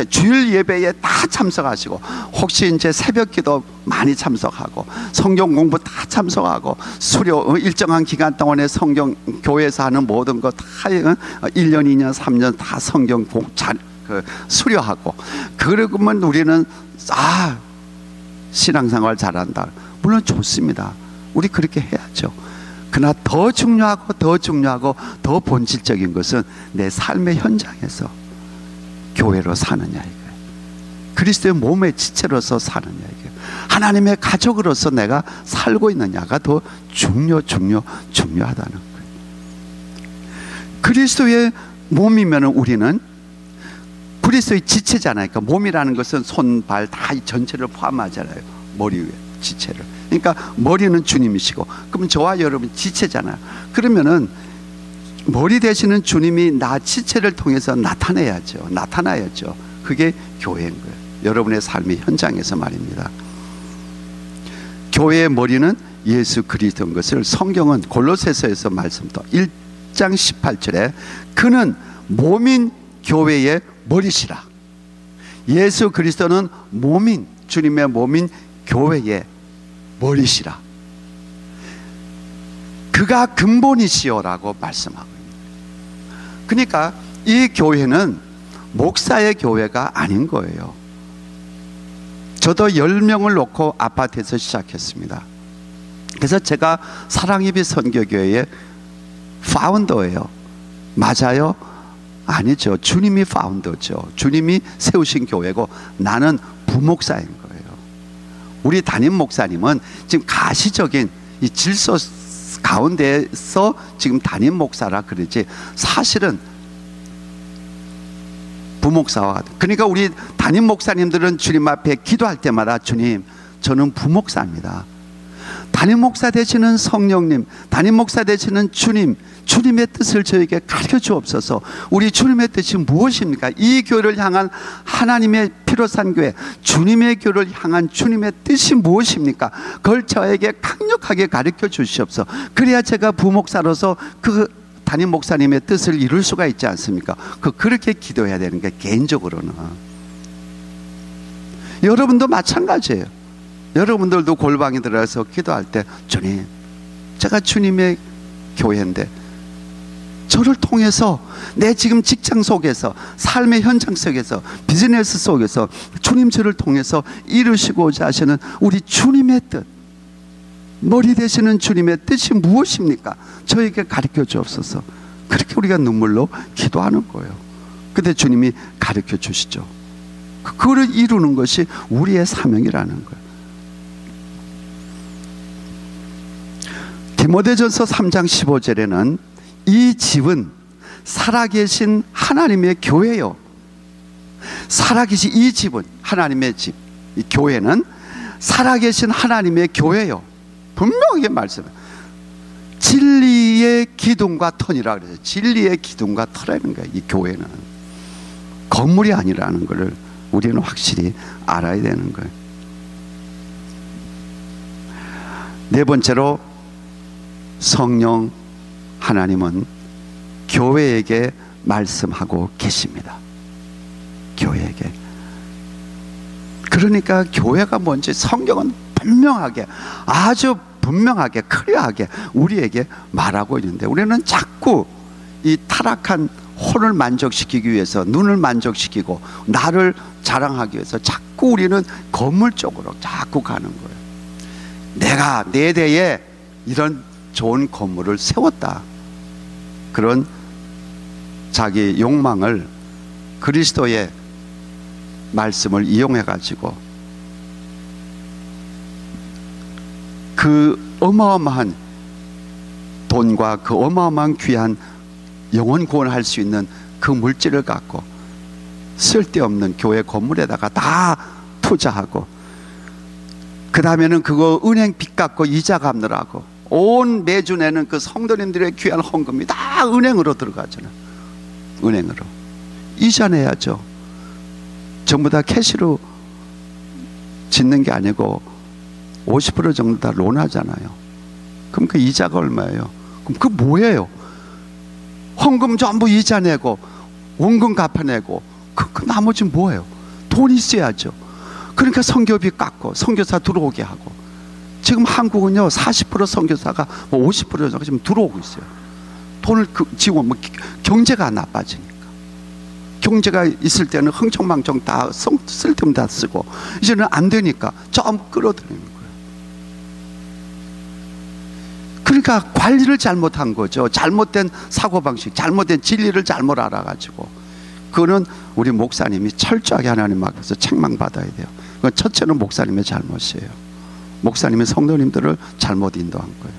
주일 예배에 다 참석하시고, 혹시 이제 새벽 기도 많이 참석하고, 성경 공부 다 참석하고, 수료 일정한 기간 동안에 성경 교회에서 하는 모든 거 다 1년, 2년, 3년 다 성경 수료하고, 그러면 우리는 신앙생활 잘한다. 물론 좋습니다. 우리 그렇게 해야죠. 그러나 더 중요하고 더 본질적인 것은 내 삶의 현장에서 교회로 사느냐 이거예요. 그리스도의 몸의 지체로서 사느냐 이거예요. 하나님의 가족으로서 내가 살고 있느냐가 더 중요하다는 거예요. 그리스도의 몸이면 우리는 그리스도의 지체잖아요. 그러니까 몸이라는 것은 손, 발 다 전체를 포함하잖아요. 머리 위에 지체를. 그러니까 머리는 주님이시고, 그럼 저와 여러분 지체잖아요. 그러면은 머리 되시는 주님이 나 지체를 통해서 나타나야죠. 그게 교회인 거예요. 여러분의 삶의 현장에서 말입니다. 교회의 머리는 예수 그리스도인 것을 성경은 골로새서에서 말씀도 1장 18절에 그는 몸인 교회의 머리시라. 예수 그리스도는 몸인, 주님의 몸인 교회의 머리시라. 그가 근본이시오라고 말씀하고 있습니다. 그러니까 이 교회는 목사의 교회가 아닌 거예요. 저도 10명을 놓고 아파트에서 시작했습니다. 그래서 제가 사랑예비 선교교회의 파운더예요. 맞아요? 아니죠. 주님이 파운더죠. 주님이 세우신 교회고 나는 부목사인 거예요. 우리 담임 목사님은 지금 가시적인 이 질서 가운데서 지금 담임 목사라 그러지, 사실은 부목사와, 그러니까 우리 담임 목사님들은 주님 앞에 기도할 때마다 주님, 저는 부목사입니다. 담임 목사 되시는 성령님, 담임 목사 되시는 주님, 주님의 뜻을 저에게 가르쳐 주옵소서. 우리 주님의 뜻이 무엇입니까? 이 교회를 향한 하나님의 피로 산 교회, 주님의 교회를 향한 주님의 뜻이 무엇입니까? 그걸 저에게 강력하게 가르쳐 주시옵소서. 그래야 제가 부목사로서 그 담임 목사님의 뜻을 이룰 수가 있지 않습니까? 그렇게 기도해야 되는 게 개인적으로는. 여러분도 마찬가지예요. 여러분들도 골방에 들어가서 기도할 때 주님, 제가 주님의 교회인데 저를 통해서 내 지금 직장 속에서, 삶의 현장 속에서, 비즈니스 속에서 주님 저를 통해서 이루시고자 하시는 우리 주님의 뜻, 머리 되시는 주님의 뜻이 무엇입니까? 저에게 가르쳐 주옵소서. 그렇게 우리가 눈물로 기도하는 거예요. 근데 주님이 가르쳐 주시죠. 그거를 이루는 것이 우리의 사명이라는 거예요. 디모데전서 3장 15절에는 이 집은 살아계신 하나님의 교회요. 살아계신 이 집은 하나님의 집, 이 교회는 살아계신 하나님의 교회요. 분명하게 말씀해요. 진리의 기둥과 터이라 그래서 진리의 기둥과 터라는 거예요. 이 교회는 건물이 아니라는 것을 우리는 확실히 알아야 되는 거예요. 네 번째로, 성령 하나님은 교회에게 말씀하고 계십니다. 교회에게. 그러니까 교회가 뭔지 성경은 분명하게, 아주 분명하게, 클리어하게 우리에게 말하고 있는데, 우리는 자꾸 이 타락한 혼을 만족시키기 위해서, 눈을 만족시키고 나를 자랑하기 위해서 자꾸 우리는 건물 쪽으로 자꾸 가는 거예요. 내가 내 대에 이런 좋은 건물을 세웠다, 그런 자기 욕망을 그리스도의 말씀을 이용해 가지고 그 어마어마한 돈과 그 어마어마한 귀한 영혼 구원할 수 있는 그 물질을 갖고 쓸데없는 교회 건물에다가 다 투자하고, 그 다음에는 그거 은행 빚 갚고 이자 갚느라고 온 매주 내는 그 성도님들의 귀한 헌금이 다 은행으로 들어가잖아요. 은행으로 이자 내야죠. 전부 다 캐시로 짓는 게 아니고 50% 정도 다 론하잖아요. 그럼 그 이자가 얼마예요? 그럼 그 뭐예요? 헌금 전부 이자 내고 원금 갚아내고 그 나머지 뭐예요? 돈 있어야죠. 그러니까 선교비 깎고 선교사 들어오게 하고, 지금 한국은요 40% 선교사가 50% 정도 지금 들어오고 있어요. 돈을 지원, 경제가 나빠지니까. 경제가 있을 때는 흥청망청 다 쓸데없는 다 쓰고, 이제는 안 되니까 좀 끌어들이는 거예요. 그러니까 관리를 잘못한 거죠. 잘못된 사고방식, 잘못된 진리를 잘못 알아가지고. 그거는 우리 목사님이 철저하게 하나님 앞에서 책망받아야 돼요. 그건 첫째는 목사님의 잘못이에요. 목사님이 성도님들을 잘못 인도한 거예요.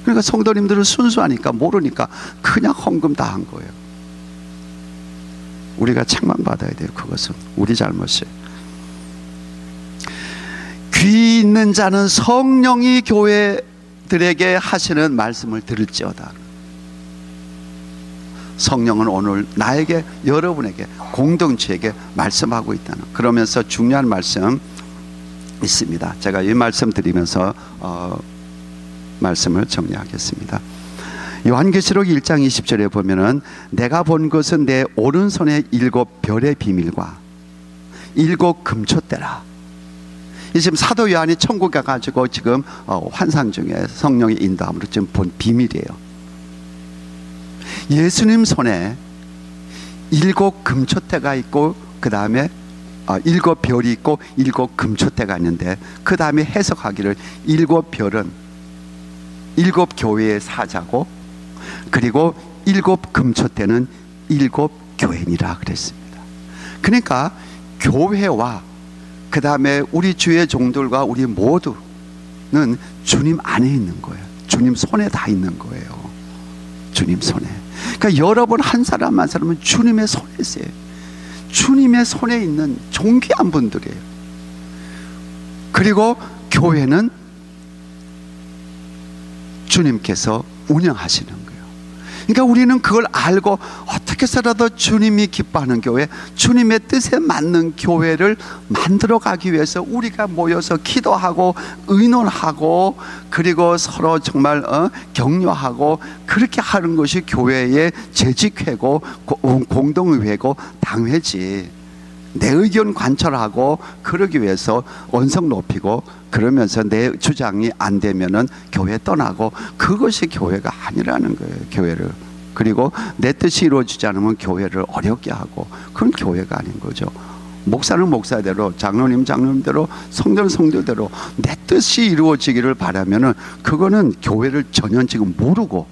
그러니까 성도님들은 순수하니까 모르니까 그냥 헌금 다 한 거예요. 우리가 책망받아야 돼요. 그것은 우리 잘못이에요. 귀 있는 자는 성령이 교회들에게 하시는 말씀을 들을지어다. 성령은 오늘 나에게, 여러분에게, 공동체에게 말씀하고 있다는, 그러면서 중요한 말씀 있습니다. 제가 이 말씀 드리면서 말씀을 정리하겠습니다. 요한계시록 1장 20절에 보면은 내가 본 것은 내 오른손에 7 별의 비밀과 7 금초대라. 이 지금 사도 요한이 천국에 가지고 지금 환상 중에 성령의 인도함으로 지금 본 비밀이에요. 예수님 손에 7 금초대가 있고, 그 다음에 7 별이 있고 7 금초대가 있는데, 그 다음에 해석하기를 7 별은 7 교회의 사자고, 그리고 7 금초대는 7 교회니라 그랬습니다. 그러니까 교회와 그 다음에 우리 주의 종들과 우리 모두는 주님 안에 있는 거예요. 주님 손에 다 있는 거예요. 주님 손에. 그러니까 여러분 한 사람 한 사람은 주님의 손에 있어요. 주님의 손에 있는 존귀한 분들이에요. 그리고 교회는 주님께서 운영하시는 거예요. 그러니까 우리는 그걸 알고 어떻게 해서라도 주님이 기뻐하는 교회, 주님의 뜻에 맞는 교회를 만들어 가기 위해서 우리가 모여서 기도하고 의논하고, 그리고 서로 정말 격려하고, 그렇게 하는 것이 교회의 재직회고 공동회고 당회지. 내 의견 관철하고 그러기 위해서 언성 높이고, 그러면서 내 주장이 안 되면은 교회 떠나고, 그것이 교회가 아니라는 거예요. 교회를 그리고 내 뜻이 이루어지지 않으면 교회를 어렵게 하고, 그건 교회가 아닌 거죠. 목사는 목사대로, 장로님 장로님대로, 성도는 성도대로 내 뜻이 이루어지기를 바라면은 그거는 교회를 전혀 지금 모르고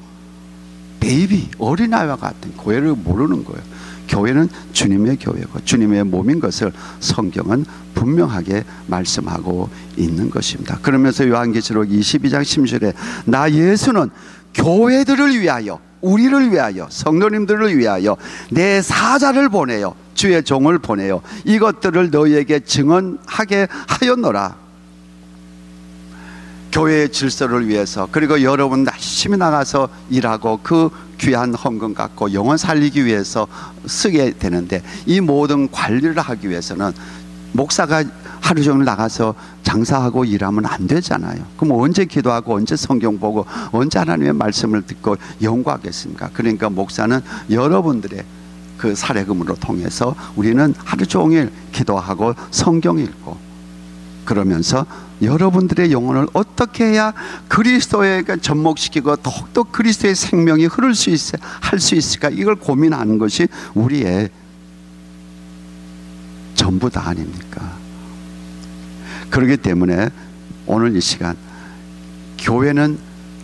베이비, 어린아이와 같은 교회를 모르는 거예요. 교회는 주님의 교회고 주님의 몸인 것을 성경은 분명하게 말씀하고 있는 것입니다. 그러면서 요한계시록 22장 10절에 나 예수는 교회들을 위하여, 우리를 위하여, 성도님들을 위하여 내 사자를 보내요, 주의 종을 보내요, 이것들을 너희에게 증언하게 하였노라. 교회의 질서를 위해서, 그리고 여러분 열심히 나가서 일하고 그 귀한 헌금 갖고 영혼 살리기 위해서 쓰게 되는데, 이 모든 관리를 하기 위해서는 목사가 하루 종일 나가서 장사하고 일하면 안 되잖아요. 그럼 언제 기도하고 언제 성경 보고 언제 하나님의 말씀을 듣고 연구하겠습니까? 그러니까 목사는 여러분들의 그 사례금으로 통해서 우리는 하루 종일 기도하고 성경 읽고, 그러면서 여러분들의 영혼을 어떻게 해야 그리스도에게 접목시키고 더욱더 그리스도의 생명이 흐를 수 있어, 할 수 있을까, 이걸 고민하는 것이 우리의 전부 다 아닙니까? 그렇기 때문에 오늘 이 시간, 교회는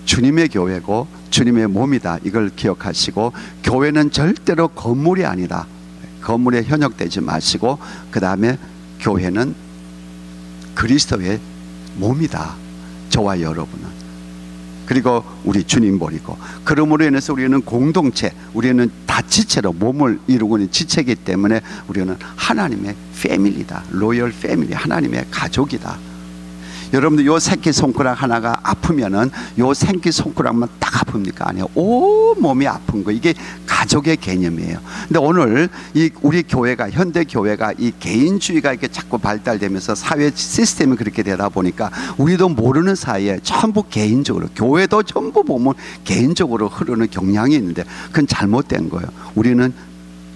주님의 교회고 주님의 몸이다, 이걸 기억하시고, 교회는 절대로 건물이 아니다, 건물에 현혹되지 마시고, 그 다음에 교회는 그리스도의 몸이다, 저와 여러분은. 그리고 우리 주님 버리고, 그러므로 인해서 우리는 공동체, 우리는 다 지체로 몸을 이루고 있는 지체이기 때문에 우리는 하나님의 패밀리다, 로열 패밀리, 하나님의 가족이다. 여러분들 요 새끼손가락 하나가 아프면은 요 새끼손가락만 딱 아픕니까? 아니요, 온 몸이 아픈 거, 이게 가족의 개념이에요. 근데 오늘 이 우리 교회가, 현대 교회가 이 개인주의가 이렇게 자꾸 발달되면서 사회 시스템이 그렇게 되다 보니까 우리도 모르는 사이에 전부 개인적으로, 교회도 전부 보면 개인적으로 흐르는 경향이 있는데 그건 잘못된 거예요. 우리는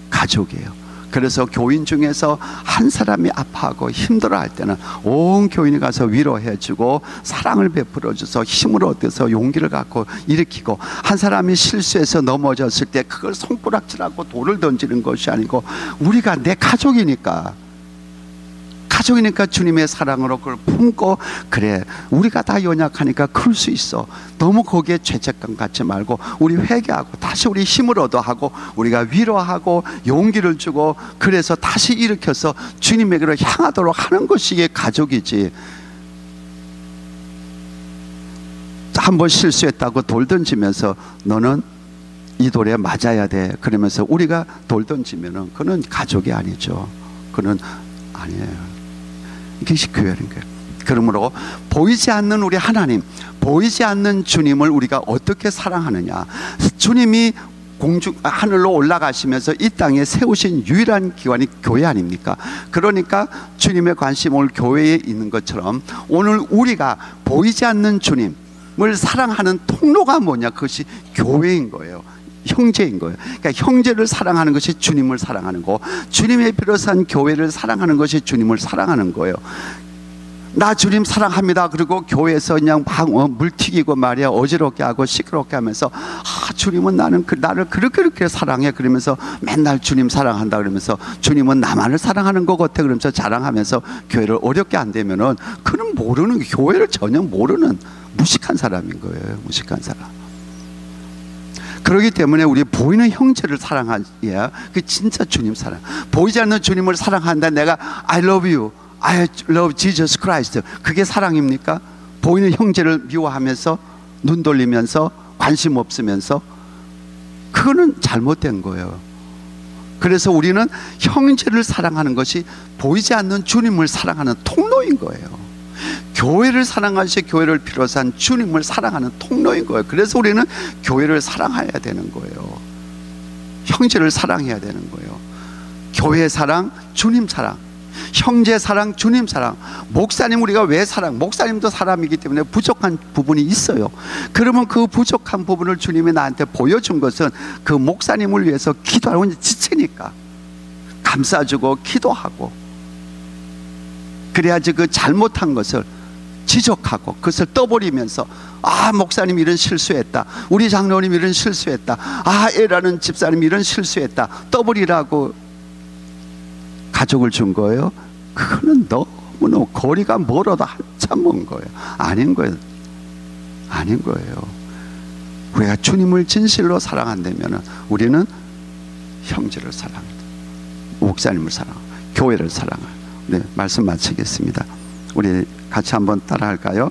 가족이에요. 그래서 교인 중에서 한 사람이 아파하고 힘들어할 때는 온 교인이 가서 위로해주고 사랑을 베풀어줘서 힘을 얻어서 용기를 갖고 일으키고, 한 사람이 실수해서 넘어졌을 때 그걸 손가락질하고 돌을 던지는 것이 아니고, 우리가 내 가족이니까 주님의 사랑으로 그걸 품고, 그래 우리가 다 연약하니까 그럴 수 있어, 너무 거기에 죄책감 갖지 말고 우리 회개하고 다시 우리 힘을 얻어하고 우리가 위로하고 용기를 주고, 그래서 다시 일으켜서 주님에게로 향하도록 하는 것이 이게 가족이지. 한번 실수했다고 돌 던지면서 너는 이 돌에 맞아야 돼, 그러면서 우리가 돌 던지면은 그는 가족이 아니죠. 그는 아니에요. 이것이 교회라는 거예요. 그러므로 보이지 않는 우리 하나님, 보이지 않는 주님을 우리가 어떻게 사랑하느냐. 주님이 하늘로 올라가시면서 이 땅에 세우신 유일한 기관이 교회 아닙니까? 그러니까 주님의 관심을 교회에 있는 것처럼 오늘 우리가 보이지 않는 주님을 사랑하는 통로가 뭐냐? 그것이 교회인 거예요. 형제인 거예요. 그러니까 형제를 사랑하는 것이 주님을 사랑하는 거, 주님의 비롯한 교회를 사랑하는 것이 주님을 사랑하는 거예요. 나 주님 사랑합니다. 그리고 교회에서 그냥 물 튀기고 말이야, 어지럽게 하고 시끄럽게 하면서, 주님은 나를 그렇게 사랑해, 그러면서 맨날 주님 사랑한다 그러면서, 주님은 나만을 사랑하는 것 같아 그러면서 자랑하면서 교회를 어렵게 안 되면은 그는 모르는, 교회를 전혀 모르는 무식한 사람인 거예요. 무식한 사람. 그렇기 때문에 우리 보이는 형제를 사랑해야 그 진짜 주님 사랑. 보이지 않는 주님을 사랑한다. 내가 I love you, I love Jesus Christ, 그게 사랑입니까? 보이는 형제를 미워하면서 눈 돌리면서 관심 없으면서, 그거는 잘못된 거예요. 그래서 우리는 형제를 사랑하는 것이 보이지 않는 주님을 사랑하는 통로인 거예요. 교회를 사랑하시, 교회를 비롯한 주님을 사랑하는 통로인 거예요. 그래서 우리는 교회를 사랑해야 되는 거예요. 형제를 사랑해야 되는 거예요. 교회 사랑, 주님 사랑, 형제 사랑, 주님 사랑. 목사님 우리가 왜 사랑? 목사님도 사람이기 때문에 부족한 부분이 있어요. 그러면 그 부족한 부분을 주님이 나한테 보여준 것은 그 목사님을 위해서 기도하는 지체니까 감싸주고 기도하고, 그래야지 그 잘못한 것을 지적하고 그것을 떠버리면서 아, 목사님 이런 실수했다, 우리 장로님 이런 실수했다, 아, 애라는 집사님 이런 실수했다, 떠버리라고 가족을 준 거예요? 그거는 너무너무 거리가 멀어도 한참 먼 거예요. 아닌 거예요. 아닌 거예요. 우리가 주님을 진실로 사랑한다면 우리는 형제를 사랑합니다. 목사님을 사랑합니다. 교회를 사랑합니다. 네, 말씀 마치겠습니다. 우리 같이 한번 따라 할까요?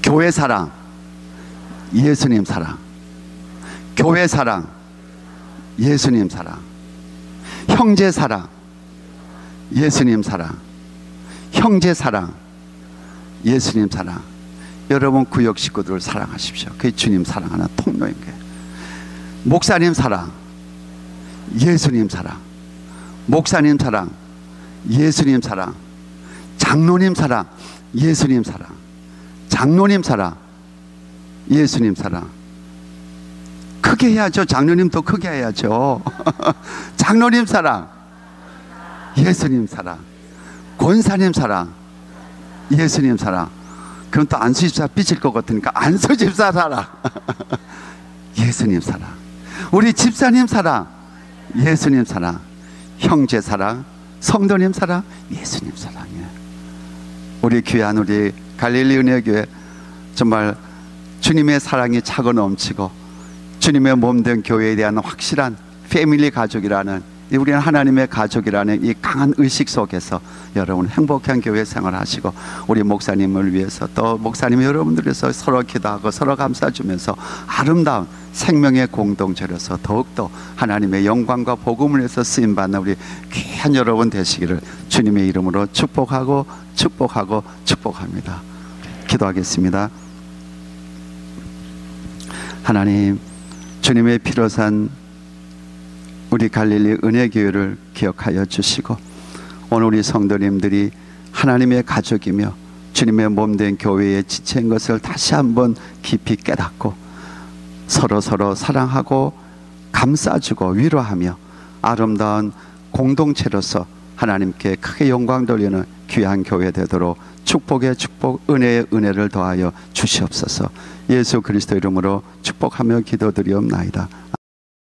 교회 사랑, 예수님 사랑. 교회 사랑, 예수님 사랑. 형제 사랑, 예수님 사랑. 형제 사랑, 예수님 사랑. 여러분 구역 식구들을 사랑하십시오. 그게 주님 사랑하는 통로인 거예요. 목사님 사랑, 예수님 사랑. 목사님 사랑, 예수님 사랑. 장로님 사랑, 예수님 사랑. 장로님 사랑, 예수님 사랑. 크게 해야죠. 장로님도 크게 해야죠. 장로님 사랑, 예수님 사랑. 권사님 사랑, 예수님 사랑. 그럼 또 안수 집사 삐질 것 같으니까 안수 집사 사랑. 예수님 사랑. 우리 집사님 사랑, 예수님 사랑. 형제 사랑, 성도님 사랑, 예수님 사랑이에요. 우리 귀한 우리 갈릴리 은혜교회 정말 주님의 사랑이 차고 넘치고 주님의 몸된 교회에 대한 확실한 패밀리 가족이라는, 우리는 하나님의 가족이라는 이 강한 의식 속에서 여러분 행복한 교회 생활하시고 우리 목사님을 위해서 또 목사님 여러분들 위해서 서로 기도하고 서로 감싸주면서 아름다운 생명의 공동체로서 더욱더 하나님의 영광과 복음을 위해서 쓰임받는 우리 귀한 여러분 되시기를 주님의 이름으로 축복하고 축복하고 축복합니다. 기도하겠습니다. 하나님, 주님의 피로 산 우리 갈릴리 은혜교회를 기억하여 주시고 오늘 우리 성도님들이 하나님의 가족이며 주님의 몸된 교회의 지체인 것을 다시 한번 깊이 깨닫고 서로 사랑하고 감싸주고 위로하며 아름다운 공동체로서 하나님께 크게 영광 돌리는 귀한 교회 되도록 축복의 축복, 은혜의 은혜를 더하여 주시옵소서. 예수 그리스도 이름으로 축복하며 기도드리옵나이다.